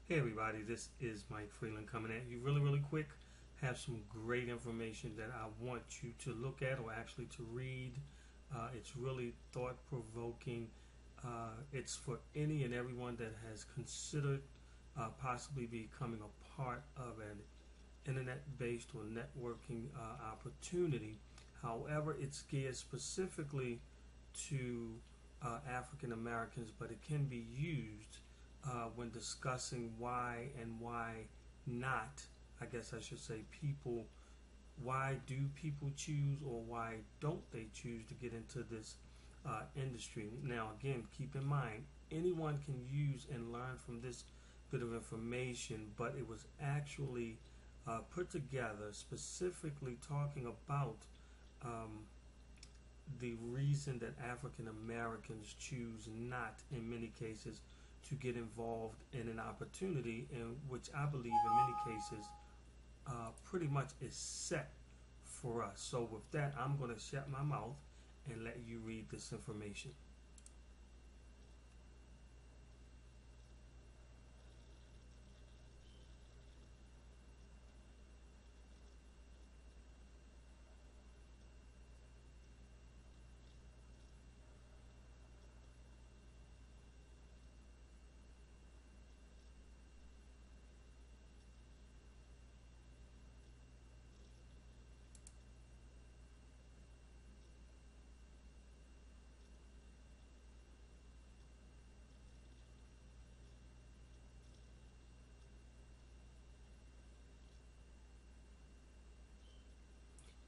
Hey everybody, this is Mike Freeland coming at you really quick. Have some great information that I want you to look at or actually to read. It's really thought-provoking. It's for any and everyone that has considered possibly becoming a part of an internet-based or networking opportunity. However, it's geared specifically to African Americans, but it can be used when discussing why and why not, I guess I should say, why do people choose or why don't they choose to get into this industry. Now again, keep in mind, anyone can use and learn from this bit of information, but it was actually put together specifically talking about the reason that African Americans choose not, in many cases, to get involved in an opportunity in which I believe in many cases pretty much is set for us. So with that, I'm going to shut my mouth and let you read this information.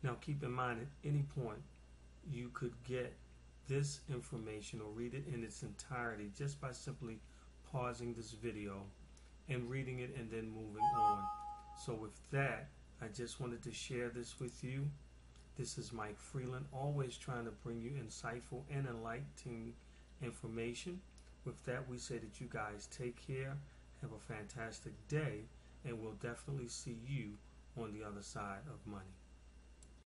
Now keep in mind, at any point you could get this information or read it in its entirety just by simply pausing this video and reading it and then moving on. So with that, I just wanted to share this with you. This is Mike Freeland, always trying to bring you insightful and enlightening information. With that, we say that you guys take care, have a fantastic day, and we'll definitely see you on the other side of money.